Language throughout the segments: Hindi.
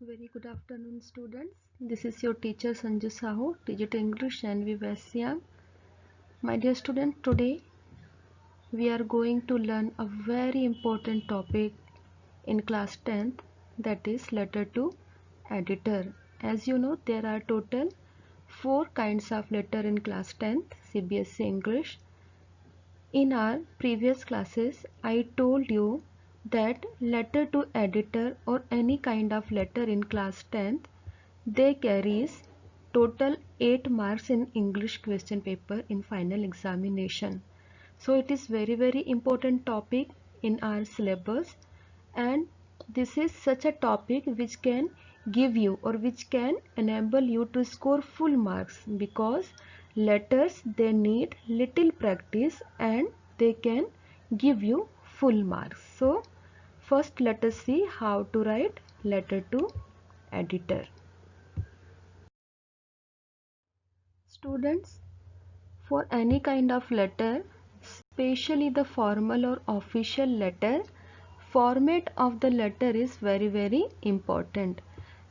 Very good afternoon, students. This is your teacher Sanju Sahu, teacher English and Vivasia. My dear student, today we are going to learn a very important topic in class 10th, that is letter to editor. As you know, there are total 4 kinds of letter in class 10th CBSE English. In our previous classes, I told you that letter to editor or any kind of letter in class 10th, they carries total 8 marks in English question paper in final examination. So it is very important topic in our syllabus, and this is such a topic which can give you or which can enable you to score full marks, because letters they need little practice and they can give you full marks. So first let us see how to write letter to editor. Students, for any kind of letter, especially the formal or official letter, format of the letter is very important.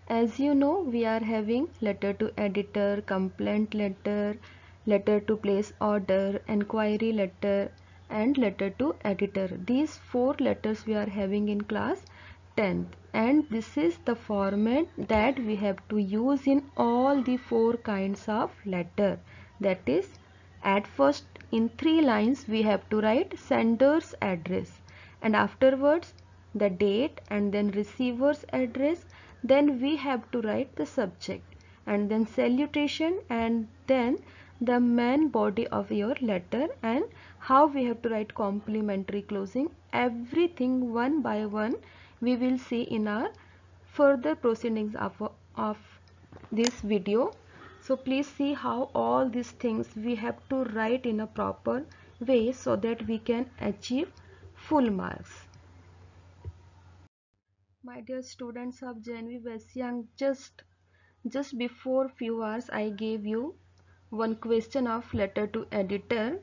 As you know, we are having letter to editor, complaint letter, letter to place order, enquiry letter and letter to editor. These 4 letters we are having in class 10th, and this is the format that we have to use in all the 4 kinds of letter. That is, at first in 3 lines we have to write sender's address, and afterwards the date, and then receiver's address, then we have to write the subject, and then salutation, and then the main body of your letter, and how we have to write complimentary closing. Everything one by one we will see in our further proceedings of this video. So please see how all these things we have to write in a proper way so that we can achieve full marks. My dear students of JNV Vesyang, just before few hours I gave you one question of letter to editor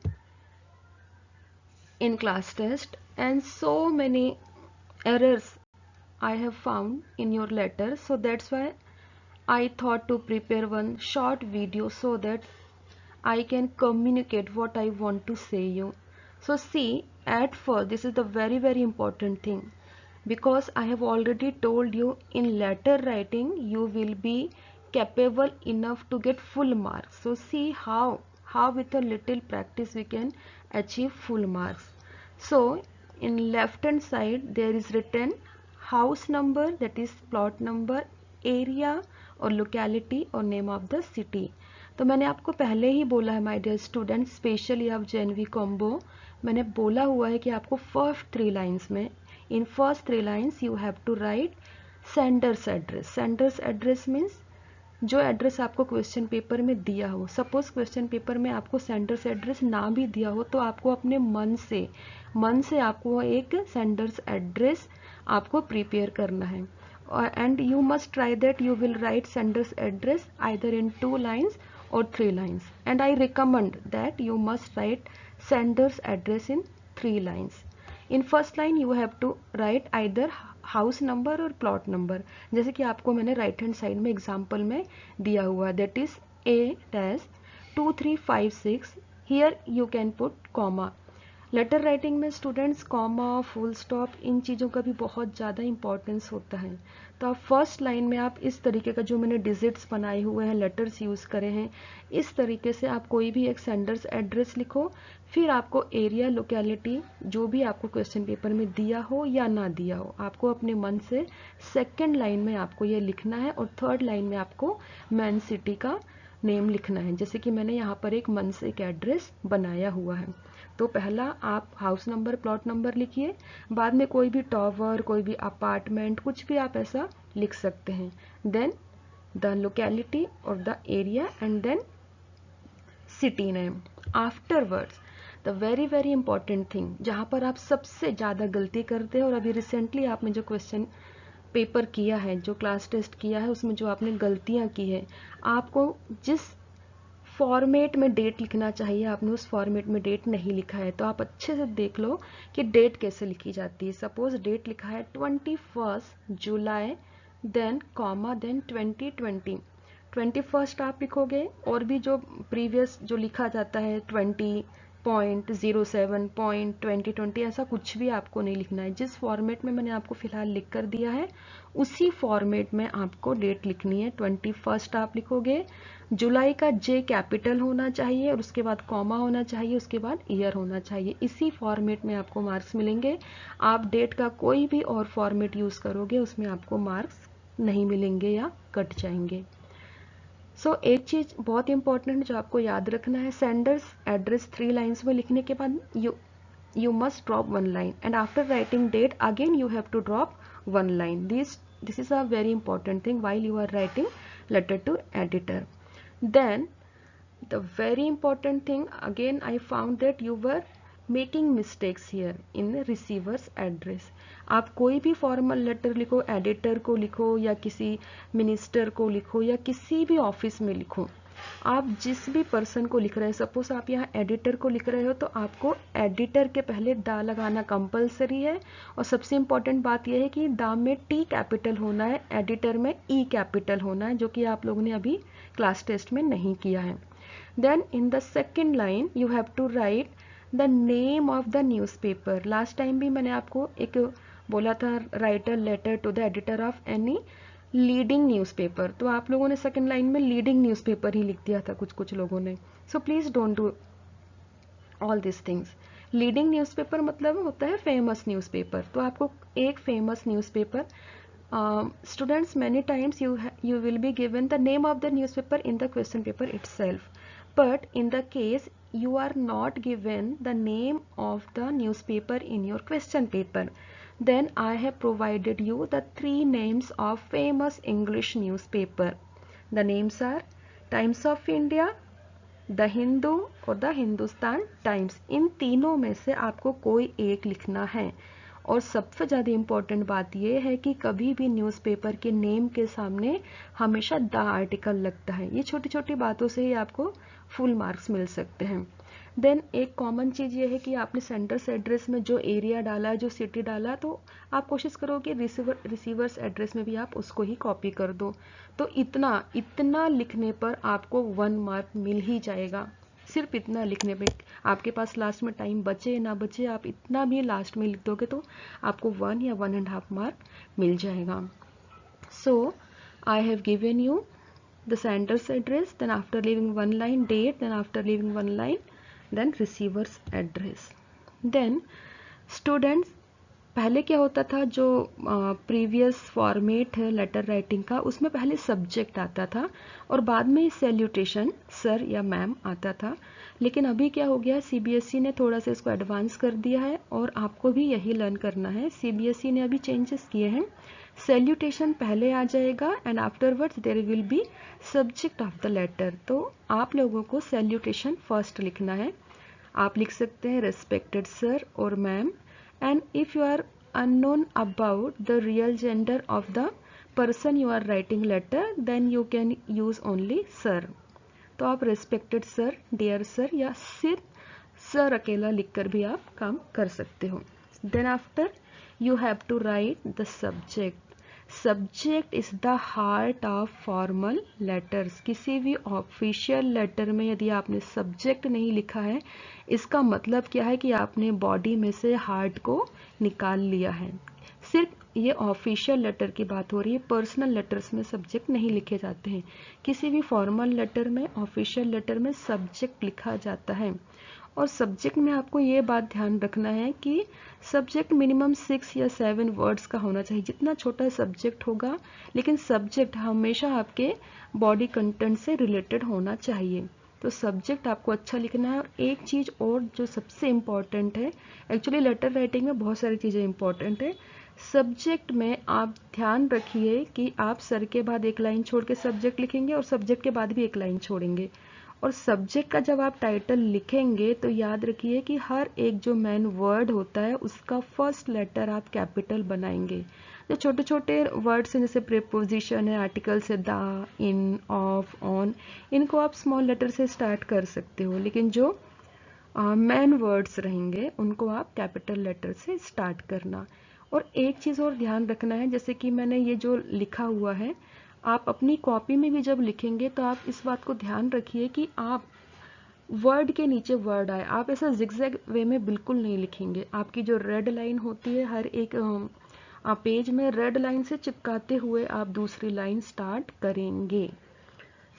in class test, and so many errors I have found in your letter. So that's why I thought to prepare one short video so that I can communicate what I want to say you. So see, at first this is the very important thing, because I have already told you in letter writing you will be capable enough to get full marks. So see how with a little practice we can achieve full marks. So in left hand side there is written house number, that is plot number, area और locality और name of the city. तो मैंने आपको पहले ही बोला है माय डियर स्टूडेंट, स्पेशली आप जेनवी कॉम्बो, मैंने बोला हुआ है कि आपको फर्स्ट 3 लाइंस में, in first 3 lines you have to write sender's address. Sender's address means जो एड्रेस आपको क्वेश्चन पेपर में दिया हो. सपोज क्वेश्चन पेपर में आपको सेंडर्स एड्रेस ना भी दिया हो तो आपको अपने मन से आपको एक सेंडर्स एड्रेस आपको प्रिपेयर करना है, and you must try that you will write sender's address either in 2 lines or 3 lines, and I recommend that you must write sender's address in 3 lines. In first line you have to write either house number और प्लॉट नंबर, जैसे कि आपको मैंने राइट हैंड साइड में एग्जांपल में दिया हुआ, that is A-2356. Here you can put comma. Letter writing में स्टूडेंट्स कॉमा, फुल स्टॉप, इन चीज़ों का भी बहुत ज़्यादा इंपॉर्टेंस होता है. तो आप फर्स्ट लाइन में आप इस तरीके का, जो मैंने डिजिट्स बनाए हुए हैं, लेटर्स यूज़ करे हैं, इस तरीके से आप कोई भी एक सेंडर्स एड्रेस लिखो. फिर आपको एरिया, लोकेलिटी, जो भी आपको क्वेश्चन पेपर में दिया हो या ना दिया हो, आपको अपने मन से सेकेंड लाइन में आपको ये लिखना है, और थर्ड लाइन में आपको मेन सिटी का नेम लिखना है. जैसे कि मैंने यहाँ पर एक मन से एक एड्रेस बनाया हुआ है. तो पहला आप हाउस नंबर, प्लॉट नंबर लिखिए, बाद में कोई भी टावर, कोई भी अपार्टमेंट, कुछ भी आप ऐसा लिख सकते हैं. देन द लोकेलिटी और the area and then city name. Afterwards the very important thing, जहाँ पर आप सबसे ज़्यादा गलती करते हैं, और अभी रिसेंटली आपने जो क्वेश्चन पेपर किया है, जो क्लास टेस्ट किया है, उसमें जो आपने गलतियाँ की है, आपको जिस फॉर्मेट में डेट लिखना चाहिए आपने उस फॉर्मेट में डेट नहीं लिखा है. तो आप अच्छे से देख लो कि डेट कैसे लिखी जाती है. सपोज डेट लिखा है 21 जुलाई देन कॉमा, देन 2020, 21 आप लिखोगे, और भी जो प्रीवियस जो लिखा जाता है 20.07 2020 ऐसा कुछ भी आपको नहीं लिखना है। जिस फॉर्मेट में मैंने आपको फिलहाल लिख कर दिया है उसी फॉर्मेट में आपको डेट लिखनी है। 21 आप लिखोगे, जुलाई का जे कैपिटल होना चाहिए और उसके बाद कॉमा होना चाहिए, उसके बाद ईयर होना चाहिए। इसी फॉर्मेट में आपको मार्क्स मिलेंगे। आप डेट का कोई भी और फॉर्मेट यूज करोगे उसमें आपको मार्क्स नहीं मिलेंगे या कट जाएंगे। एक चीज बहुत इंपॉर्टेंट जो आपको याद रखना है, सेंडर्स एड्रेस 3 लाइन्स में लिखने के बाद you must drop 1 line, and after writing date again you have to drop 1 line. This is a very important thing while you are writing letter to editor. Then the very important thing again, I found that you were making mistakes here in the receiver's address. आप कोई भी फॉर्मल लेटर लिखो, एडिटर को लिखो या किसी मिनिस्टर को लिखो या किसी भी ऑफिस में लिखो, आप जिस भी पर्सन को लिख रहे हैं, सपोज आप यहाँ एडिटर को लिख रहे हो तो आपको एडिटर के पहले दा लगाना कंपलसरी है। और सबसे इंपॉर्टेंट बात यह है कि दा में टी कैपिटल होना है, एडिटर में ई कैपिटल होना है, जो कि आप लोगों ने अभी क्लास टेस्ट में नहीं किया है। Then in the second line you have to write the name of the newspaper. Last time भी मैंने आपको एक बोला था write a letter to the editor of any leading newspaper, तो आप लोगों ने सेकंड लाइन में leading newspaper ही लिख दिया था कुछ लोगों ने। So please don't do all these things. Leading newspaper मतलब होता है फेमस न्यूज़पेपर, तो आपको एक famous newspaper, students many times you will be given the name of the newspaper in the question paper itself, but in the case you are not given the name of the newspaper in your question paper, then I have provided you the 3 names of famous English newspaper. The names are Times of India, the Hindu और द हिंदुस्तान टाइम्स। इन तीनों में से आपको कोई एक लिखना है। और सबसे ज़्यादा इम्पोर्टेंट बात यह है कि कभी भी न्यूज़पेपर के नेम के सामने हमेशा द आर्टिकल लगता है। ये छोटी छोटी बातों से ही आपको फुल मार्क्स मिल सकते हैं। देन एक कॉमन चीज़ ये है कि आपने सेंडर्स एड्रेस में जो एरिया डाला, जो सिटी डाला, तो आप कोशिश करो कि रिसीवर्स एड्रेस में भी आप उसको ही कॉपी कर दो। तो इतना लिखने पर आपको 1 मार्क मिल ही जाएगा। सिर्फ इतना लिखने पे, आपके पास लास्ट में टाइम बचे ना बचे, आप इतना भी लास्ट में लिख दोगे तो आपको 1 या 1.5 मार्क मिल जाएगा। So I have given you the sender's address, then after leaving 1 line date, then after leaving 1 line then receiver's address. Then students, पहले क्या होता था, जो प्रीवियस फॉर्मेट है लेटर राइटिंग का, उसमें पहले सब्जेक्ट आता था और बाद में सैल्यूटेशन सर या मैम आता था। लेकिन अभी क्या हो गया, सीबीएसई ने थोड़ा सा इसको एडवांस कर दिया है और आपको भी यही लर्न करना है। सीबीएसई ने अभी चेंजेस किए हैं, सैल्यूटेशन पहले आ जाएगा and afterwards there will be subject of the letter. तो आप लोगों को सैल्यूटेशन फर्स्ट लिखना है। आप लिख सकते हैं रेस्पेक्टेड सर और ma'am, and if you are unknown about the real gender of the person you are writing letter, then you can use only sir. तो आप respected sir, dear sir या सिर्फ sir अकेला लिखकर भी आप काम कर सकते हो। Then after you have to write the subject. Subject is the heart of formal letters. किसी भी ऑफिशियल लेटर में यदि आपने सब्जेक्ट नहीं लिखा है, इसका मतलब क्या है कि आपने बॉडी में से हार्ट को निकाल लिया है। सिर्फ ये ऑफिशियल लेटर की बात हो रही है, पर्सनल लेटर्स में सब्जेक्ट नहीं लिखे जाते हैं। किसी भी फॉर्मल लेटर में, ऑफिशियल लेटर में सब्जेक्ट लिखा जाता है। और सब्जेक्ट में आपको ये बात ध्यान रखना है कि सब्जेक्ट मिनिमम 6 या 7 वर्ड्स का होना चाहिए। जितना छोटा सब्जेक्ट होगा, लेकिन सब्जेक्ट हमेशा आपके बॉडी कंटेंट से रिलेटेड होना चाहिए। तो सब्जेक्ट आपको अच्छा लिखना है। और एक चीज़ और जो सबसे इम्पॉर्टेंट है, एक्चुअली लेटर राइटिंग में बहुत सारी चीज़ें इम्पॉर्टेंट है, सब्जेक्ट में आप ध्यान रखिए कि आप सर के बाद एक लाइन छोड़ के सब्जेक्ट लिखेंगे और सब्जेक्ट के बाद भी एक लाइन छोड़ेंगे। और सब्जेक्ट का जब आप टाइटल लिखेंगे तो याद रखिए कि हर एक जो मेन वर्ड होता है उसका फर्स्ट लेटर आप कैपिटल बनाएंगे। जो छोटे छोटे वर्ड्स हैं जैसे प्रीपोजिशन है, आर्टिकल्स है, द, इन, ऑफ, ऑन, इनको आप स्मॉल लेटर से स्टार्ट कर सकते हो, लेकिन जो मेन वर्ड्स रहेंगे उनको आप कैपिटल लेटर से स्टार्ट करना। और एक चीज़ और ध्यान रखना है, जैसे कि मैंने ये जो लिखा हुआ है, आप अपनी कॉपी में भी जब लिखेंगे तो आप इस बात को ध्यान रखिए कि आप वर्ड के नीचे वर्ड आए, आप ऐसा जिगजैग वे में बिल्कुल नहीं लिखेंगे। आपकी जो रेड लाइन होती है हर एक पेज में, रेड लाइन से चिपकाते हुए आप दूसरी लाइन स्टार्ट करेंगे,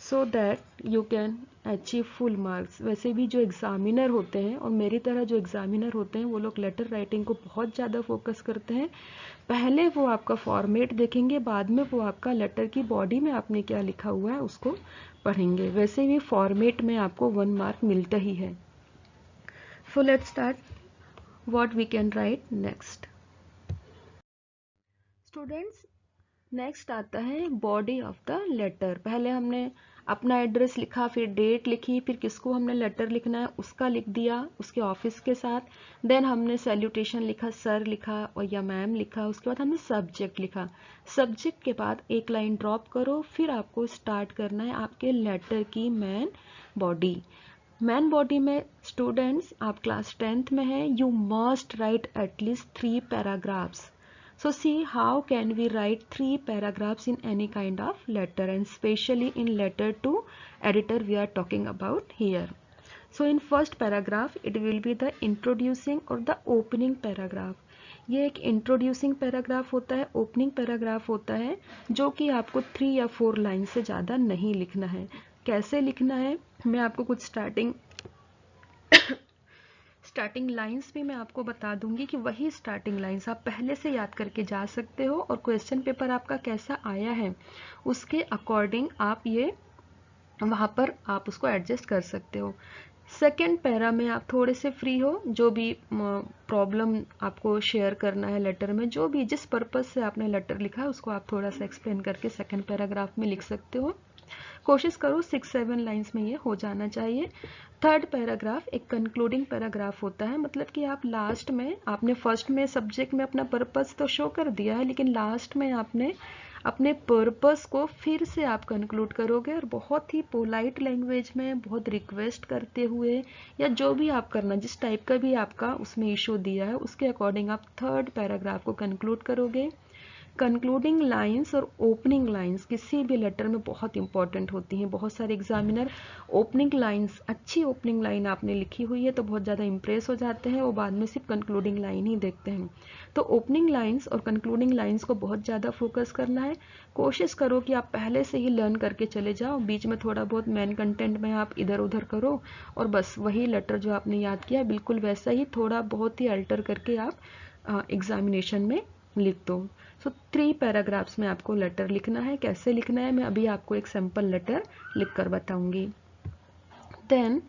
so that you can achieve full marks. वैसे भी जो एग्जामिनर होते हैं और मेरी तरह जो एग्जामिनर होते हैं वो लोग लेटर राइटिंग को बहुत ज़्यादा फोकस करते हैं। पहले वो आपका फॉर्मेट देखेंगे, बाद में वो आपका लेटर की बॉडी में आपने क्या लिखा हुआ है उसको पढ़ेंगे। वैसे भी फॉर्मेट में आपको 1 मार्क मिलता ही है। So let's start what we can write next. Students, next आता है बॉडी ऑफ द लेटर। पहले हमने अपना एड्रेस लिखा, फिर डेट लिखी, फिर किसको हमने लेटर लिखना है उसका लिख दिया उसके ऑफिस के साथ। देन हमने सैल्यूटेशन लिखा, सर लिखा और या मैम लिखा। उसके बाद हमने सब्जेक्ट लिखा। सब्जेक्ट के बाद एक लाइन ड्रॉप करो, फिर आपको स्टार्ट करना है आपके लेटर की मेन बॉडी। मेन बॉडी में स्टूडेंट्स आप क्लास 10th में हैं, you must right at least 3 paragraphs. So see how can we write 3 paragraphs in any kind of letter, and especially in letter to editor we are talking about here. So in first paragraph it will be the introducing or the opening paragraph. ये एक इंट्रोड्यूसिंग पैराग्राफ होता है, ओपनिंग पैराग्राफ होता है, जो कि आपको 3 या 4 लाइन से ज़्यादा नहीं लिखना है। कैसे लिखना है मैं आपको कुछ स्टार्टिंग लाइंस भी मैं आपको बता दूंगी कि वही स्टार्टिंग लाइंस आप पहले से याद करके जा सकते हो, और क्वेश्चन पेपर आपका कैसा आया है उसके अकॉर्डिंग आप ये वहाँ पर आप उसको एडजस्ट कर सकते हो। सेकेंड पैरा में आप थोड़े से फ्री हो, जो भी प्रॉब्लम आपको शेयर करना है लेटर में, जो भी जिस पर्पज से आपने लेटर लिखा है उसको आप थोड़ा सा एक्सप्लेन करके सेकेंड पैराग्राफ में लिख सकते हो। कोशिश करो 6-7 लाइंस में ये हो जाना चाहिए। थर्ड पैराग्राफ एक कंक्लूडिंग पैराग्राफ होता है, मतलब कि आप लास्ट में, आपने फर्स्ट में सब्जेक्ट में अपना पर्पस तो शो कर दिया है, लेकिन लास्ट में आपने अपने पर्पस को फिर से आप कंक्लूड करोगे, और बहुत ही पोलाइट लैंग्वेज में, बहुत रिक्वेस्ट करते हुए, या जो भी आप करना, जिस टाइप का भी आपका उसमें इशू दिया है उसके अकॉर्डिंग आप थर्ड पैराग्राफ को कंक्लूड करोगे। कंक्लूडिंग लाइंस और ओपनिंग लाइंस किसी भी लेटर में बहुत इंपॉर्टेंट होती हैं। बहुत सारे एग्जामिनर ओपनिंग लाइंस, अच्छी ओपनिंग लाइन आपने लिखी हुई है तो बहुत ज़्यादा इंप्रेस हो जाते हैं, वो बाद में सिर्फ कंक्लूडिंग लाइन ही देखते हैं। तो ओपनिंग लाइंस और कंक्लूडिंग लाइंस को बहुत ज़्यादा फोकस करना है। कोशिश करो कि आप पहले से ही लर्न करके चले जाओ, बीच में थोड़ा बहुत मेन कंटेंट में आप इधर उधर करो, और बस वही लेटर जो आपने याद किया बिल्कुल वैसा ही थोड़ा बहुत ही अल्टर करके आप एग्जामिनेशन में लिख दो। सो 3 पैराग्राफ्स में आपको लेटर लिखना है। कैसे लिखना है मैं अभी आपको एक सैंपल लेटर लिखकर बताऊंगी। Then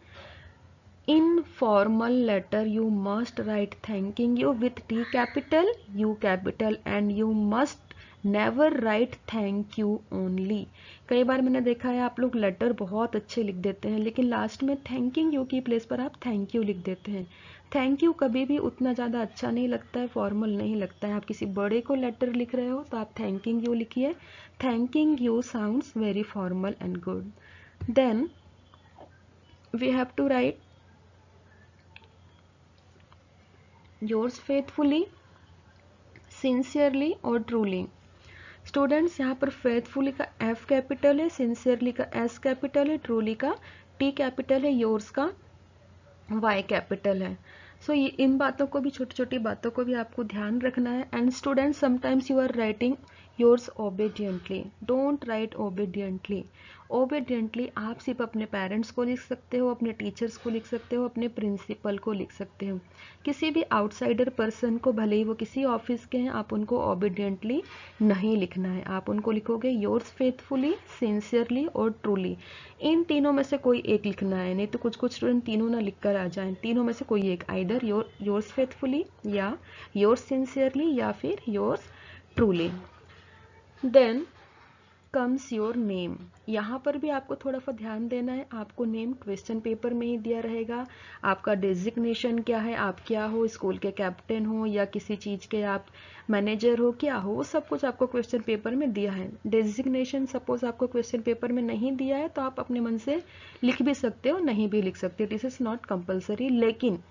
in formal letter you must write thanking you with T capital, U capital, and you must never write thank you only. कई बार मैंने देखा है आप लोग लेटर बहुत अच्छे लिख देते हैं, लेकिन लास्ट में थैंकिंग यू की प्लेस पर आप थैंक यू लिख देते हैं। थैंक यू कभी भी उतना ज़्यादा अच्छा नहीं लगता है, फॉर्मल नहीं लगता है। आप किसी बड़े को लेटर लिख रहे हो तो आप थैंकिंग यू लिखिए। Thanking you sounds very formal and good. Then we have to write yours faithfully, sincerely और ट्रूली। स्टूडेंट्स यहाँ पर फेथफुली का F कैपिटल है, सिंसियरली का S कैपिटल है, ट्रूली का T कैपिटल है, योर्स का Y कैपिटल है। सो ये इन बातों को भी, छोटी छोटी बातों को भी आपको ध्यान रखना है। And student sometimes you are writing yours obediently, don't write obediently. Obediently आप सिर्फ अपने पेरेंट्स को लिख सकते हो, अपने टीचर्स को लिख सकते हो, अपने प्रिंसिपल को लिख सकते हो। किसी भी आउटसाइडर पर्सन को, भले ही वो किसी ऑफिस के हैं, आप उनको ओबीडियंटली नहीं लिखना है। आप उनको लिखोगे योर्स फेथफुली, सिंसियरली और ट्रूली। इन तीनों में से कोई एक लिखना है, नहीं तो कुछ कुछ स्टूडेंट तीनों ना लिख कर आ जाएं। तीनों में से कोई एक, आइदर योर्स फेथफुली या योर्स सिंसियरली या फिर yours truly. Then comes your name. यहाँ पर भी आपको थोड़ा सा ध्यान देना है। आपको नेम क्वेश्चन पेपर में ही दिया रहेगा। आपका डेजिग्नेशन क्या है, आप क्या हो, स्कूल के कैप्टन हो या किसी चीज़ के आप मैनेजर हो, क्या हो, वो सब कुछ आपको क्वेश्चन पेपर में दिया है। डेजिग्नेशन सपोज आपको क्वेश्चन पेपर में नहीं दिया है तो आप अपने मन से लिख भी सकते हो, नहीं भी लिख सकते, दिस इज नॉट कंपल्सरी। लेकिन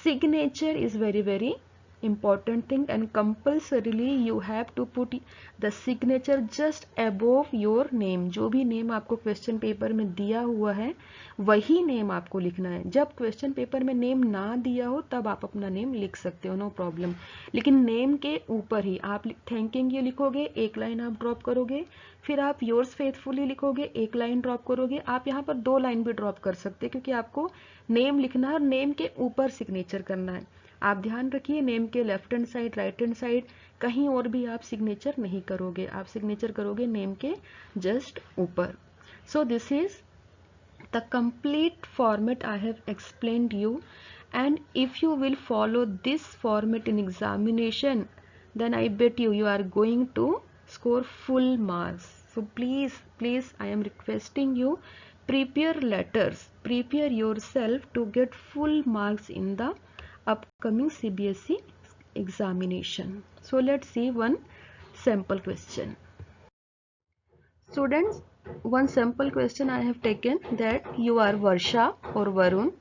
signature is very very important thing, and compulsorily you have to put the signature just above your name. जो भी नेम आपको क्वेश्चन पेपर में दिया हुआ है वही नेम आपको लिखना है. जब क्वेश्चन पेपर में नेम ना दिया हो तब आप अपना नेम लिख सकते हो, नो प्रॉब्लम. लेकिन नेम के ऊपर ही आप थैंकिंग यू लिखोगे, एक लाइन आप ड्रॉप करोगे, फिर आप योर्स फेथफुली लिखोगे, एक लाइन ड्रॉप करोगे. आप यहाँ पर 2 लाइन भी ड्रॉप कर सकते हैं क्योंकि आपको नेम लिखना है और नेम के ऊपर सिग्नेचर करना है. आप ध्यान रखिए, नेम के left hand side, right hand side कहीं और भी आप सिग्नेचर नहीं करोगे, आप सिग्नेचर करोगे नेम के जस्ट ऊपर. So this is the complete format I have explained you, and if you will follow this format in examination, then I bet you are going to score full marks. So please I am requesting you, prepare letters, prepare yourself to get full marks in the upcoming CBSE examination. So let's see one sample question. Students, one sample question I have taken, that you are Varsha or Varun.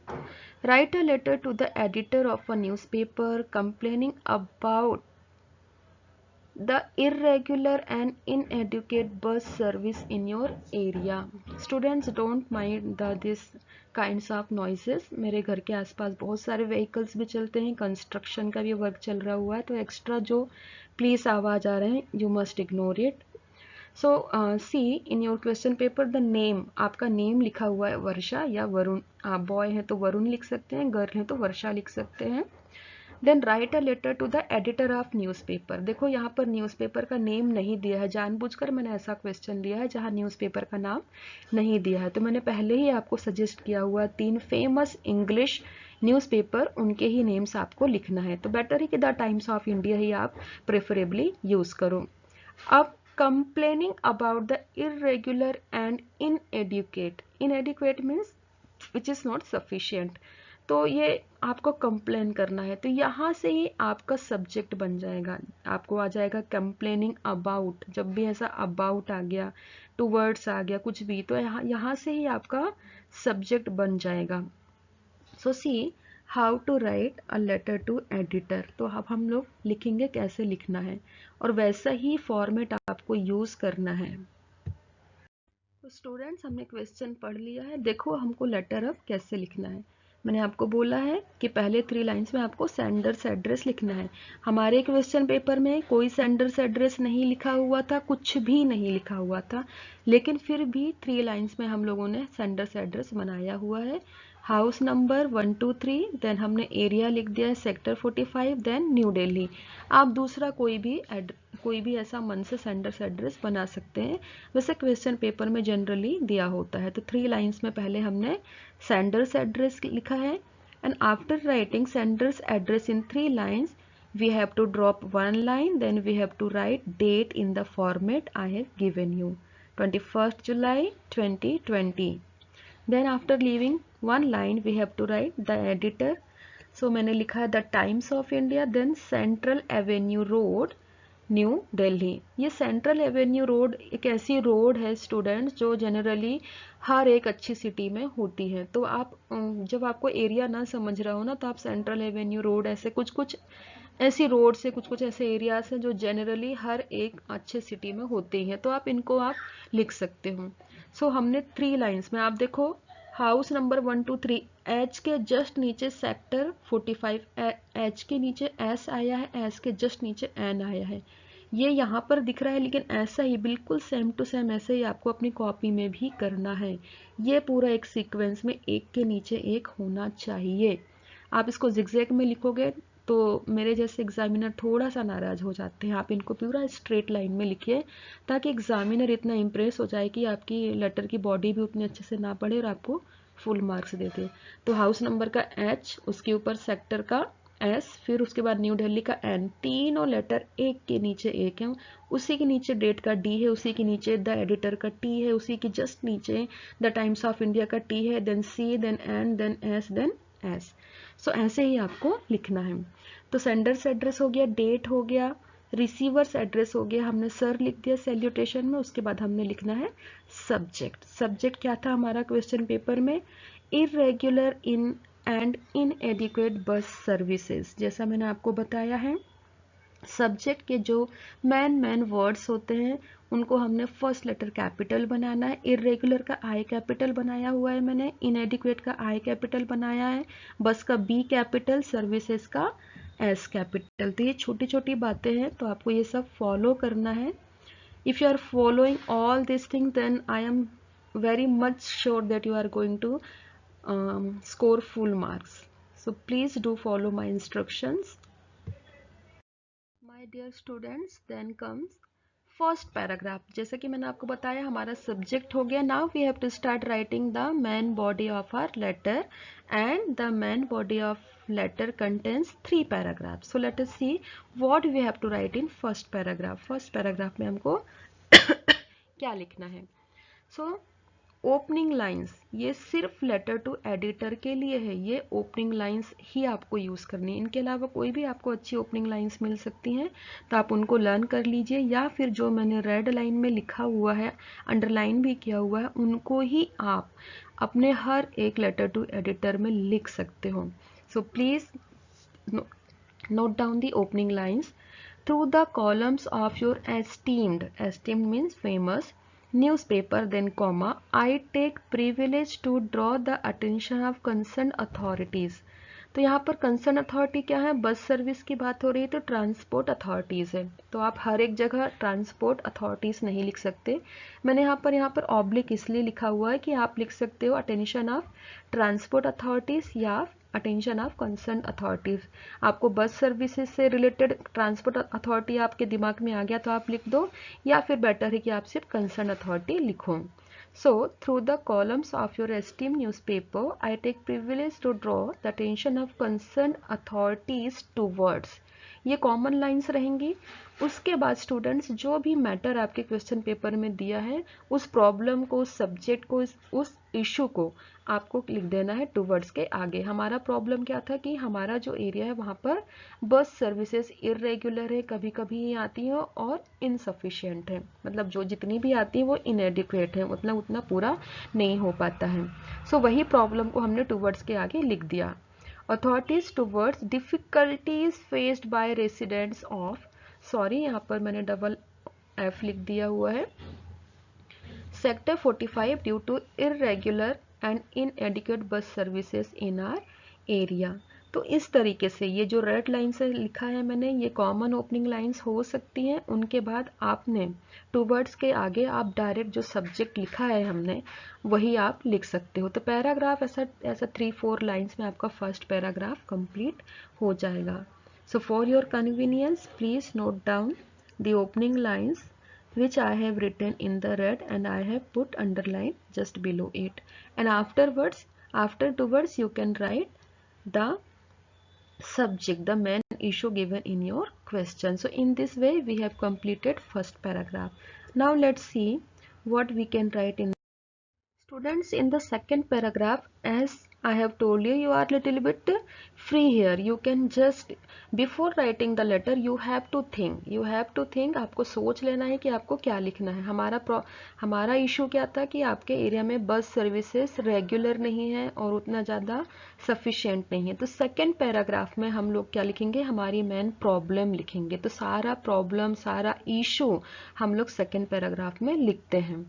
Write a letter to the editor of a newspaper complaining about the irregular and inadequate bus service in your area. Students, don't mind this kinds of noises. मेरे घर के आसपास बहुत सारे व्हीकल्स भी चलते हैं, कंस्ट्रक्शन का भी वर्क चल रहा हुआ है, तो एक्स्ट्रा जो प्लीज आवाज आ रहे हैं, you must ignore it. So see in your question paper the name, आपका नेम लिखा हुआ है वर्षा या वरुण. आप बॉय हैं तो वरुण लिख सकते हैं, गर्ल हैं तो वर्षा लिख सकते हैं. Then write a letter to the editor of newspaper. देखो यहाँ पर न्यूज़पेपर का नेम नहीं दिया है, जानबूझकर मैंने ऐसा क्वेश्चन लिया है जहाँ न्यूज़पेपर का नाम नहीं दिया है. तो मैंने पहले ही आपको सजेस्ट किया हुआ 3 फेमस इंग्लिश न्यूज़पेपर, उनके ही नेम्स आपको लिखना है. तो बेटर है कि द टाइम्स ऑफ इंडिया ही आप प्रेफरेबली यूज करो. अब complaining about the irregular and inadequate. Inadequate means which is not sufficient. तो ये आपको कंप्लेन करना है, तो यहाँ से ही आपका सब्जेक्ट बन जाएगा. आपको आ जाएगा कंप्लेनिंग अबाउट. जब भी ऐसा अबाउट आ गया, टूवर्ड्स आ गया, कुछ भी, तो यहाँ से ही आपका सब्जेक्ट बन जाएगा. So see how to write a letter to editor. तो अब हम लोग लिखेंगे कैसे लिखना है, और वैसा ही फॉर्मेट आपको यूज करना है. तो स्टूडेंट्स, हमने क्वेश्चन पढ़ लिया है. देखो हमको लेटर अब कैसे लिखना है. मैंने आपको बोला है कि पहले 3 लाइंस में आपको सेंडर्स एड्रेस लिखना है. हमारे क्वेश्चन पेपर में कोई सेंडर्स एड्रेस नहीं लिखा हुआ था, कुछ भी नहीं लिखा हुआ था, लेकिन फिर भी 3 लाइंस में हम लोगों ने सेंडर्स एड्रेस बनाया हुआ है. हाउस नंबर 123, देन हमने एरिया लिख दिया है सेक्टर 45, देन न्यू दिल्ली. आप दूसरा कोई भी ऐसा मन से सेंडर्स एड्रेस बना सकते हैं, वैसे क्वेश्चन पेपर में जनरली दिया होता है. तो 3 लाइंस में पहले हमने सेंडर्स एड्रेस लिखा है, and after writing sender's address in 3 lines we have to drop 1 line, then we have to write date in the format I have given you, 21st July 2020. Then after leaving 1 line we have to write the editor. So मैंने लिखा है the Times of India, then Central Avenue Road, New Delhi. ये सेंट्रल एवेन्यू रोड एक ऐसी रोड है स्टूडेंट्स जो जनरली हर एक अच्छी सिटी में होती है. तो आप जब आपको एरिया ना समझ रहा हो ना, तो आप सेंट्रल एवेन्यू रोड, ऐसे कुछ ऐसी रोड से कुछ ऐसे एरियाज हैं जो जनरली हर एक अच्छे सिटी में होते हैं, तो आप इनको आप लिख सकते हो. सो हमने 3 लाइंस में, आप देखो हाउस नंबर 123, एच के जस्ट नीचे सेक्टर 45, एच के नीचे एस आया है, एस के जस्ट नीचे एन आया है. ये यहाँ पर दिख रहा है, लेकिन ऐसा ही बिल्कुल सेम टू सेम ऐसे ही आपको अपनी कॉपी में भी करना है. ये पूरा एक सीक्वेंस में एक के नीचे एक होना चाहिए. आप इसको जिगजैग में लिखोगे तो मेरे जैसे एग्जामिनर थोड़ा सा नाराज हो जाते हैं. आप इनको पूरा स्ट्रेट लाइन में लिखिए, ताकि एग्जामिनर इतना इम्प्रेस हो जाए कि आपकी लेटर की बॉडी भी उतनी अच्छे से ना पढ़े और आपको फुल मार्क्स दे दे. तो हाउस नंबर का एच, उसके ऊपर सेक्टर का एस, फिर उसके बाद न्यू दिल्ली का एन, तीनों लेटर एक के नीचे एक है. उसी के नीचे डेट का डी है, उसी के नीचे द एडिटर का टी है, उसी के जस्ट नीचे द टाइम्स ऑफ इंडिया का टी है, then C, then N, then S, then S. So ऐसे ही आपको लिखना है. तो सेंडर्स एड्रेस हो गया, डेट हो गया, रिसीवर्स एड्रेस हो गया, हमने सर लिख दिया सैल्यूटेशन में. उसके बाद हमने लिखना है सब्जेक्ट. सब्जेक्ट क्या था हमारा क्वेश्चन पेपर में? Irregular in and inadequate bus services. जैसा मैंने आपको बताया है, सब्जेक्ट के जो मेन वर्ड्स होते हैं उनको हमने फर्स्ट लेटर कैपिटल बनाना है। इरेगुलर का आई कैपिटल बनाया हुआ है मैंने, इनएडिक्वेट का आई कैपिटल बनाया है, बस का बी कैपिटल, सर्विसेज का एस कैपिटल। तो ये छोटी छोटी बातें हैं, तो आपको ये सब फॉलो करना है। If you are following all this thing then I am very much sure that you are going to score full marks. So please do follow my instructions. My dear students, then comes first paragraph. जैसा कि मैंने आपको बताया हमारा सब्जेक्ट हो गया. Now we have to start writing the main body of our letter, and the main body of letter contains 3 paragraphs. So let us see what we have to write in first paragraph. First paragraph में हमको क्या लिखना है. So ओपनिंग लाइंस ये सिर्फ लेटर टू एडिटर के लिए है, ये ओपनिंग लाइंस ही आपको यूज करनी है. इनके अलावा कोई भी आपको अच्छी ओपनिंग लाइंस मिल सकती हैं, तो आप उनको लर्न कर लीजिए, या फिर जो मैंने रेड लाइन में लिखा हुआ है, अंडरलाइन भी किया हुआ है, उनको ही आप अपने हर एक लेटर टू एडिटर में लिख सकते हो. So please note down the opening lines. Through the columns of your esteemed means famous, newspaper, then comma, I take privilege to draw the attention of concerned authorities. तो यहाँ पर कंसर्न अथॉरिटी क्या है, बस सर्विस की बात हो रही है तो ट्रांसपोर्ट अथॉरिटीज़ है. तो आप हर एक जगह ट्रांसपोर्ट अथॉरिटीज़ नहीं लिख सकते. मैंने यहाँ पर ऑब्लिक इसलिए लिखा हुआ है कि आप लिख सकते हो अटेंशन ऑफ ट्रांसपोर्ट अथॉरिटीज़ या अटेंशन ऑफ कंसर्न अथॉरिटीज़. आपको बस सर्विसेज से रिलेटेड ट्रांसपोर्ट अथॉरिटी आपके दिमाग में आ गया तो आप लिख दो, या फिर बेटर है कि आप सिर्फ कंसर्न अथॉरिटी लिखो. So, through the columns of your esteemed newspaper, I take privilege to draw the attention of concerned authorities towards. ये कॉमन लाइंस रहेंगी. उसके बाद स्टूडेंट्स जो भी मैटर आपके क्वेश्चन पेपर में दिया है, उस प्रॉब्लम को, उस सब्जेक्ट को, उस इशू को आपको लिख देना है टूवर्ड्स के आगे. हमारा प्रॉब्लम क्या था कि हमारा जो एरिया है वहाँ पर बस सर्विसेज इरेगुलर है, कभी कभी ही आती है और इनसफिशिएंट है, मतलब जो जितनी भी आती है वो इनएडिक्वेट है, मतलब उतना पूरा नहीं हो पाता है. सो वही प्रॉब्लम को हमने टूवर्ड्स के आगे लिख दिया. Authorities towards difficulties faced by residents of, sorry यहाँ पर मैंने डबल एफ लिख दिया हुआ है, sector 45 due to irregular and inadequate bus services in are area. तो इस तरीके से ये जो रेड लाइन से लिखा है मैंने, ये कॉमन ओपनिंग लाइंस हो सकती हैं. उनके बाद आपने टूवर्ड्स के आगे आप डायरेक्ट जो सब्जेक्ट लिखा है हमने वही आप लिख सकते हो. तो पैराग्राफ ऐसा 3-4 लाइंस में आपका फर्स्ट पैराग्राफ कंप्लीट हो जाएगा. So for your convenience please note down the opening lines which I have written in the red and I have put underline just below it, and afterwards you can write the subject, the main issue given in your question. So in this way we have completed first paragraph. Now let's see what we can write in. Students, in the second paragraph, as I have told you, you are little bit free here. You can just, before writing the letter, you have to think. आपको सोच लेना है कि आपको क्या लिखना है. हमारा इशू क्या था कि आपके एरिया में बस सर्विसेज रेगुलर नहीं है और उतना ज़्यादा सफिशिएंट नहीं है. तो सेकेंड पैराग्राफ में हम लोग क्या लिखेंगे, हमारी मेन प्रॉब्लम लिखेंगे. तो सारा प्रॉब्लम, सारा इशू हम लोग सेकेंड पैराग्राफ में लिखते हैं.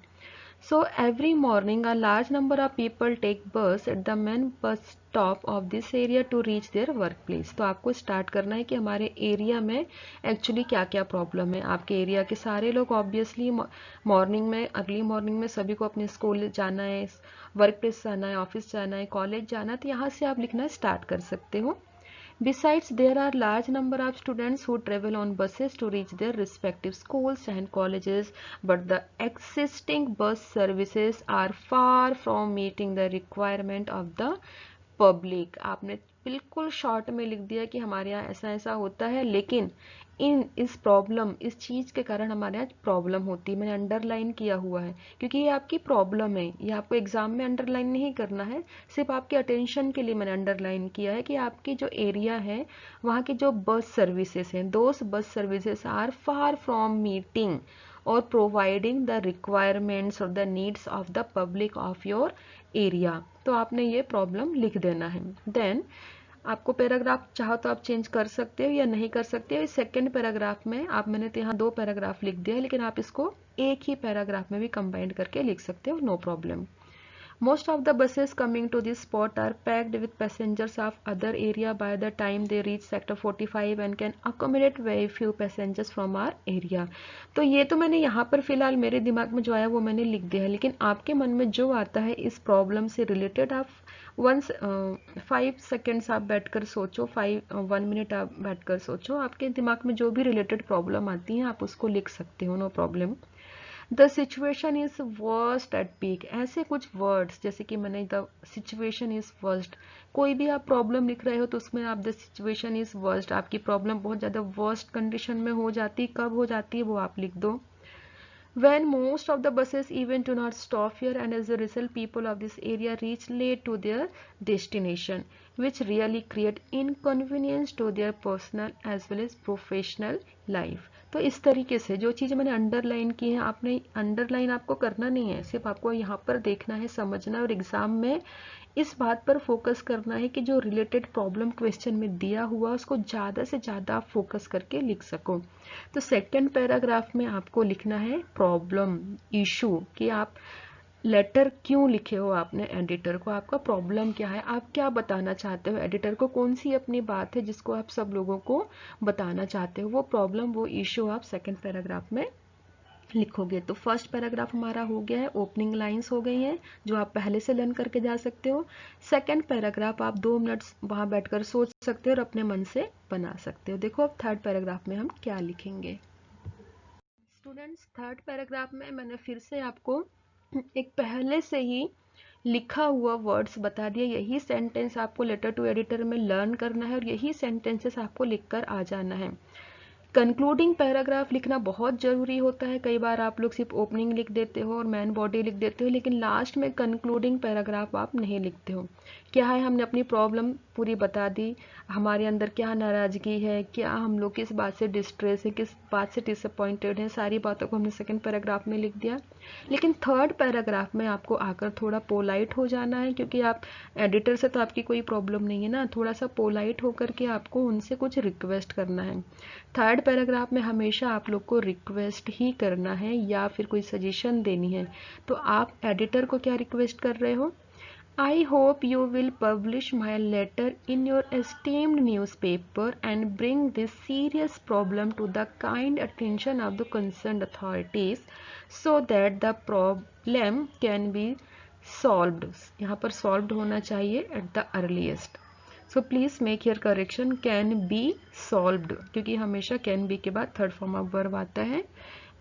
So every morning a large number of people take bus at the main bus stop of this area to reach their workplace. तो आपको स्टार्ट करना है कि हमारे एरिया में एक्चुअली क्या क्या प्रॉब्लम है. आपके एरिया के सारे लोग ऑब्वियसली मॉर्निंग में, अर्ली मॉर्निंग में सभी को अपने स्कूल जाना है, वर्क प्लेस जाना है, ऑफिस जाना है, कॉलेज जाना है. तो यहाँ से आप लिखना स्टार्ट कर सकते हो. Besides, there are large number of students who travel on buses to reach their respective schools and colleges, but the existing bus services are far from meeting the requirement of the public. आपने बिल्कुल शॉर्ट में लिख दिया कि हमारे यहाँ ऐसा ऐसा होता है, लेकिन इस चीज़ के कारण हमारे यहाँ प्रॉब्लम होती है. मैंने अंडरलाइन किया हुआ है क्योंकि ये आपकी प्रॉब्लम है. ये आपको एग्जाम में अंडरलाइन नहीं करना है, सिर्फ आपके अटेंशन के लिए मैंने अंडरलाइन किया है कि आपकी जो एरिया है वहाँ की जो बस सर्विसेज हैं, those bus services are far from meeting, और प्रोवाइडिंग द रिक्वायरमेंट्स और the needs of the public of your area. तो आपने ये प्रॉब्लम लिख देना है। देन आपको पैराग्राफ चाहो तो आप चेंज कर सकते हो या नहीं कर सकते हो। इस सेकेंड पैराग्राफ में आप, मैंने तो यहाँ 2 पैराग्राफ लिख दिया है, लेकिन आप इसको एक ही पैराग्राफ में भी कंबाइन करके लिख सकते हो, no problem. Most of the buses coming to this spot are packed with passengers of other area by the time they reach sector 45 and can accommodate very few passengers from our area। तो ये तो मैंने यहाँ पर फिलहाल मेरे दिमाग में जो आया वो मैंने लिख दिया है, लेकिन आपके मन में जो आता है इस प्रॉब्लम से रिलेटेड आप 5 सेकेंड्स आप बैठकर सोचो, 1 मिनट आप बैठकर सोचो, आपके दिमाग में जो भी रिलेटेड प्रॉब्लम आती है आप उसको लिख सकते हो, no problem. The situation is worst at peak, ऐसे कुछ वर्ड्स जैसे कि मैंने द सिचुएशन इज वर्स्ट, कोई भी आप प्रॉब्लम लिख रहे हो तो उसमें आप द सिचुएशन इज वर्स्ट, आपकी प्रॉब्लम बहुत ज़्यादा वर्स्ट कंडीशन में हो जाती, कब हो जाती है वो आप लिख दो। When most of the buses even do not stop here, and as a result people of this area reach late to their destination, which really create inconvenience to their personal as well as professional life। तो इस तरीके से जो चीज़ मैंने अंडरलाइन की है, आपने अंडरलाइन आपको करना नहीं है, सिर्फ आपको यहाँ पर देखना है, समझना है और एग्जाम में इस बात पर फोकस करना है कि जो रिलेटेड प्रॉब्लम क्वेश्चन में दिया हुआ उसको ज़्यादा से ज़्यादा आप फोकस करके लिख सको। तो सेकंड पैराग्राफ में आपको लिखना है प्रॉब्लम, इशू, कि आप लेटर क्यों लिखे हो आपने एडिटर को, आपका प्रॉब्लम क्या है, आप क्या बताना चाहते हो एडिटर को, कौन सी अपनी बात है जिसको आप सब लोगों को बताना चाहते हो, वो प्रॉब्लम, वो इशू आप सेकंड पैराग्राफ में लिखोगे। तो फर्स्ट पैराग्राफ हमारा हो गया है, ओपनिंग लाइंस हो गई हैं जो आप पहले से लर्न करके जा सकते हो। सेकंड पैराग्राफ आप 2 मिनट वहां बैठकर सोच सकते हो और अपने मन से बना सकते हो। देखो अब थर्ड पैराग्राफ में हम क्या लिखेंगे। स्टूडेंट्स, थर्ड पैराग्राफ में मैंने फिर से आपको एक पहले से ही लिखा हुआ वर्ड्स बता दिया, यही सेंटेंस आपको लेटर टू एडिटर में लर्न करना है और यही सेंटेंसेस आपको लिखकर आ जाना है। कंक्लूडिंग पैराग्राफ लिखना बहुत ज़रूरी होता है। कई बार आप लोग सिर्फ ओपनिंग लिख देते हो और मेन बॉडी लिख देते हो, लेकिन लास्ट में कंक्लूडिंग पैराग्राफ आप नहीं लिखते हो। क्या है, हमने अपनी प्रॉब्लम पूरी बता दी, हमारे अंदर क्या नाराज़गी है, क्या हम लोग किस बात से डिस्ट्रेस है, किस बात से डिसअपॉइंटेड है, सारी बातों को हमने सेकंड पैराग्राफ में लिख दिया। लेकिन थर्ड पैराग्राफ में आपको आकर थोड़ा पोलाइट हो जाना है, क्योंकि आप एडिटर से तो आपकी कोई प्रॉब्लम नहीं है ना, थोड़ा सा पोलाइट होकर के आपको उनसे कुछ रिक्वेस्ट करना है। थर्ड पैराग्राफ में हमेशा आप लोग को रिक्वेस्ट ही करना है या फिर कोई सजेशन देनी है। तो आप एडिटर को क्या रिक्वेस्ट कर रहे हो, I hope you will publish my letter in your esteemed newspaper and bring this serious problem to the kind attention of the concerned authorities so that the problem can be solved। यहाँ पर solved होना चाहिए at the earliest। So please make your correction can be solved, क्योंकि हमेशा can be के बाद थर्ड फॉर्म ऑफ वर्ब आता है।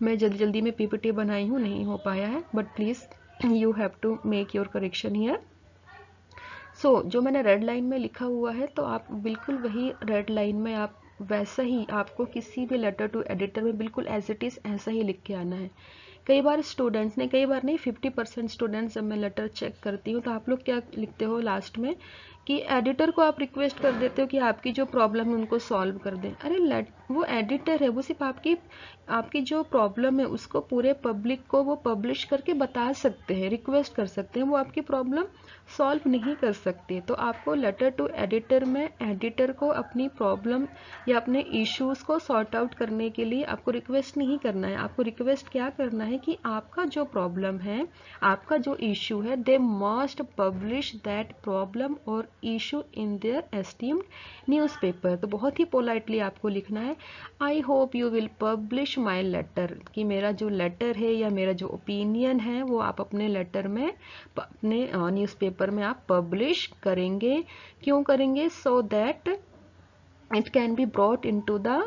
मैं जल्दी जल्दी में पीपीटी बनाई हूँ, नहीं हो पाया है, but please you have to make your correction here. So जो मैंने रेड लाइन में लिखा हुआ है तो आप बिल्कुल वही रेड लाइन में आप वैसा ही आपको किसी भी लेटर टू एडिटर में बिल्कुल एज इट इज़ ऐसा ही लिख के आना है। कई बार स्टूडेंट्स ने, कई बार नहीं, 50% स्टूडेंट्स जब मैं लेटर चेक करती हूँ तो आप लोग क्या लिखते हो लास्ट में कि एडिटर को आप रिक्वेस्ट कर देते हो कि आपकी जो प्रॉब्लम है उनको सॉल्व कर दें। अरे वो एडिटर है, वो सिर्फ आपकी जो प्रॉब्लम है उसको पूरे पब्लिक को वो पब्लिश करके बता सकते हैं, रिक्वेस्ट कर सकते हैं, वो आपकी प्रॉब्लम सॉल्व नहीं कर सकते। तो आपको लेटर टू एडिटर में एडिटर को अपनी प्रॉब्लम या अपने इश्यूज को सॉर्ट आउट करने के लिए आपको रिक्वेस्ट नहीं करना है। आपको रिक्वेस्ट क्या करना है कि आपका जो प्रॉब्लम है, आपका जो इश्यू है, they must publish that problem और issue in their esteemed newspaper. तो बहुत ही पोलाइटली आपको लिखना है, I hope you will publish my letter, कि मेरा जो लेटर है या मेरा जो ओपिनियन है वो आप अपने लेटर में, अपने न्यूज़पेपर में आप पब्लिश करेंगे। क्यों करेंगे, so that it can be brought into the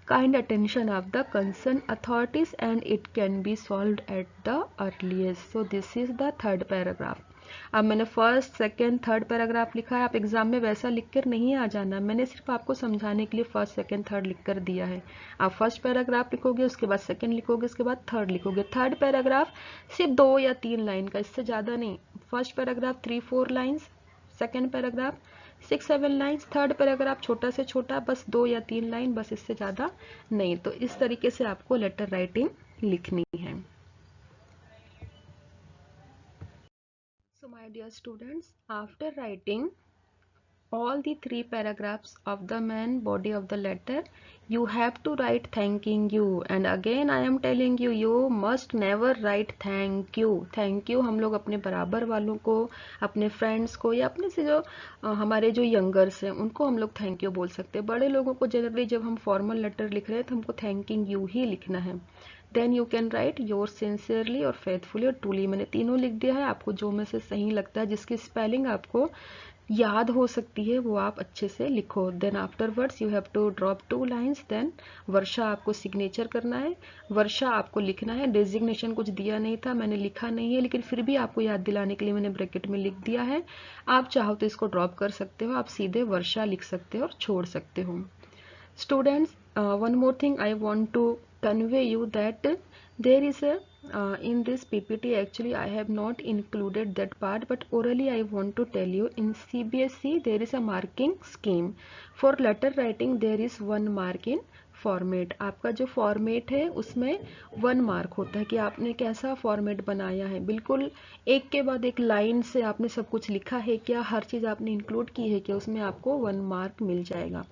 kind attention of the concerned authorities and it can be solved at the earliest। so this is the third paragraph। अब मैंने फर्स्ट सेकेंड थर्ड पैराग्राफ लिखा है, आप एग्जाम में वैसा लिखकर नहीं आ जाना, मैंने सिर्फ आपको समझाने के लिए फर्स्ट सेकेंड थर्ड लिख कर दिया है। आप फर्स्ट पैराग्राफ लिखोगे, उसके बाद सेकेंड लिखोगे, उसके बाद थर्ड लिखोगे। थर्ड पैराग्राफ सिर्फ 2 या 3 लाइन का, इससे ज़्यादा नहीं। First paragraph 3-4 lines, second paragraph 6-7 lines, third paragraph छोटा से छोटा बस 2 या 3 लाइन, बस इससे ज़्यादा नहीं। तो इस तरीके से आपको लेटर राइटिंग लिखनी है। So my dear students, after writing all the 3 paragraphs of the main body of the letter, you have to write thanking you. And again I am telling you, you must never write thank you. Thank you हम लोग अपने बराबर वालों को, अपने फ्रेंड्स को, या अपने से जो हमारे जो यंगर्स हैं उनको हम लोग थैंक यू बोल सकते हैं। बड़े लोगों को जनरली जब हम फॉर्मल लेटर लिख रहे हैं तो हमको थैंकिंग यू ही लिखना है। Then you can write your sincerely और फेथफुली और ट्रूली। मैंने तीनों लिख दिया है, आपको जो में से सही लगता है, जिसकी स्पेलिंग आपको याद हो सकती है, वो आप अच्छे से लिखो। Then afterwards you have to drop 2 lines. Then Varsha आपको सिग्नेचर करना है, वर्षा आपको लिखना है। डेजिग्नेशन कुछ दिया नहीं था, मैंने लिखा नहीं है, लेकिन फिर भी आपको याद दिलाने के लिए मैंने ब्रैकेट में लिख दिया है। आप चाहो तो इसको ड्रॉप कर सकते हो, आप सीधे वर्षा लिख सकते हो और छोड़ सकते हो। Students, one more thing I want to convey you that there is a in this PPT actually I have not included that part, but orally I want to tell you in CBSE there is a marking scheme. For letter writing there is 1 mark in format. आपका जो फॉर्मेट है उसमें 1 मार्क होता है कि आपने कैसा फॉर्मेट बनाया है। बिल्कुल एक के बाद एक लाइन से आपने सब कुछ लिखा है क्या, हर चीज़ आपने इंक्लूड की है क्या, उसमें आपको 1 मार्क मिल जाएगा।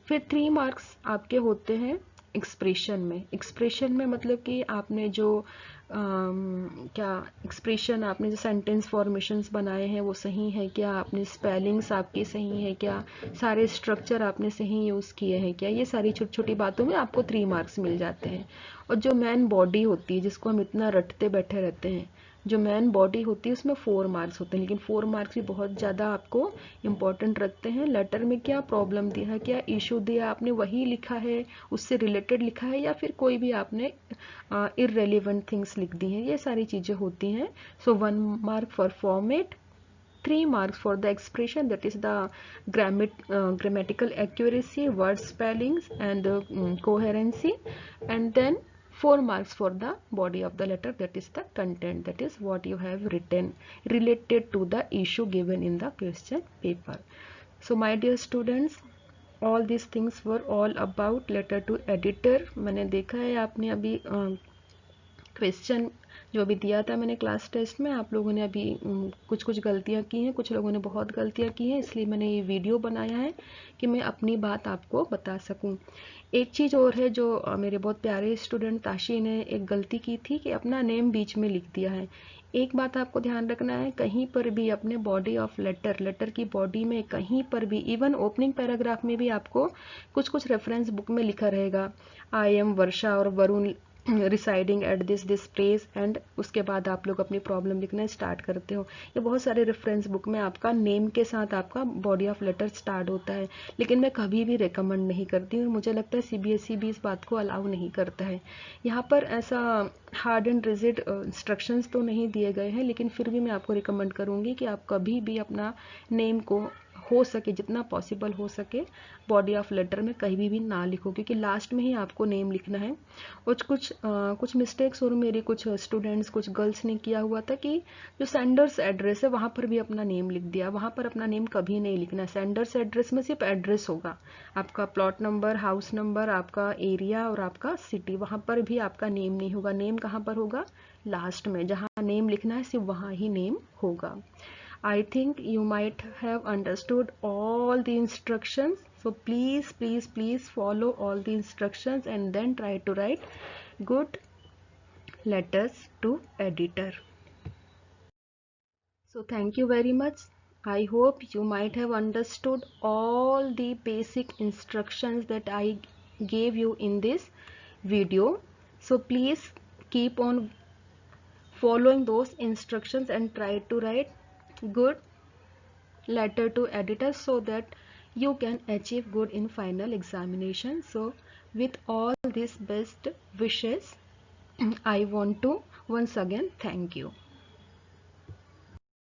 फिर 3 मार्क्स आपके होते हैं एक्सप्रेशन में। एक्सप्रेशन में मतलब कि आपने जो क्या एक्सप्रेशन, आपने जो सेंटेंस फॉर्मेशंस बनाए हैं वो सही है क्या, आपने स्पेलिंग्स आपकी सही है क्या, सारे स्ट्रक्चर आपने सही यूज़ किए हैं क्या, ये सारी छोटी छोटी बातों में आपको 3 मार्क्स मिल जाते हैं। और जो मेन बॉडी होती है जिसको हम इतना रटते बैठे रहते हैं, जो मेन बॉडी होती है उसमें 4 मार्क्स होते हैं, लेकिन 4 मार्क्स भी बहुत ज़्यादा आपको इम्पोर्टेंट रखते हैं। लेटर में क्या प्रॉब्लम दिया है, क्या इशू दिया, आपने वही लिखा है, उससे रिलेटेड लिखा है, या फिर कोई भी आपने इररेलेवेंट थिंग्स लिख दी हैं, ये सारी चीज़ें होती हैं। सो 1 mark for format, 3 marks for the expression, that is the grammatical accuracy, word spellings and coherency, and then 4 marks for the body of the letter, that is the content, that is what you have written related to the issue given in the question paper. So my dear students, all these things were all about letter to editor. मैंने देखा है आपने अभी क्वेश्चन जो अभी दिया था मैंने क्लास टेस्ट में, आप लोगों ने अभी कुछ कुछ गलतियां की हैं, कुछ लोगों ने बहुत गलतियां की हैं, इसलिए मैंने ये वीडियो बनाया है कि मैं अपनी बात आपको बता सकूं। एक चीज़ और है जो मेरे बहुत प्यारे स्टूडेंट ताशी ने एक गलती की थी कि अपना नेम बीच में लिख दिया है। एक बात आपको ध्यान रखना है, कहीं पर भी अपने बॉडी ऑफ लेटर की बॉडी में कहीं पर भी, इवन ओपनिंग पैराग्राफ में भी आपको कुछ कुछ रेफरेंस बुक में लिखा रहेगा, आई एम वर्षा और Varun residing at this place, and उसके बाद आप लोग अपनी प्रॉब्लम लिखना स्टार्ट करते हो। ये बहुत सारे रेफरेंस बुक में आपका नेम के साथ आपका बॉडी ऑफ लेटर स्टार्ट होता है, लेकिन मैं कभी भी रिकमेंड नहीं करती हूँ। मुझे लगता है CBSE भी इस बात को अलाउ नहीं करता है। यहाँ पर ऐसा हार्ड एंड रिजिड इंस्ट्रक्शंस तो नहीं दिए गए हैं, लेकिन फिर भी मैं आपको रिकमेंड करूँगी कि आप कभी भी अपना नेम को हो सके, जितना पॉसिबल हो सके, बॉडी ऑफ लेटर में कहीं भी ना लिखो, क्योंकि लास्ट में ही आपको नेम लिखना है। और कुछ मिस्टेक्स और मेरे कुछ स्टूडेंट्स, कुछ गर्ल्स ने किया हुआ था कि जो सेंडर्स एड्रेस है वहाँ पर भी अपना नेम लिख दिया। वहाँ पर अपना नेम कभी नहीं लिखना। सेंडर्स एड्रेस में सिर्फ एड्रेस होगा, आपका प्लॉट नंबर, हाउस नंबर, आपका एरिया और आपका सिटी, वहाँ पर भी आपका नेम नहीं होगा। नेम कहाँ पर होगा, लास्ट में, जहाँ नेम लिखना है सिर्फ वहाँ ही नेम होगा। I think you might have understood all the instructions. So please follow all the instructions and then try to write good letters to editor. So thank you very much. I hope you might have understood all the basic instructions that I gave you in this video. So please keep on following those instructions and try to write good letter to editor so that you can achieve good in final examination. So with all these best wishes, I want to once again thank you.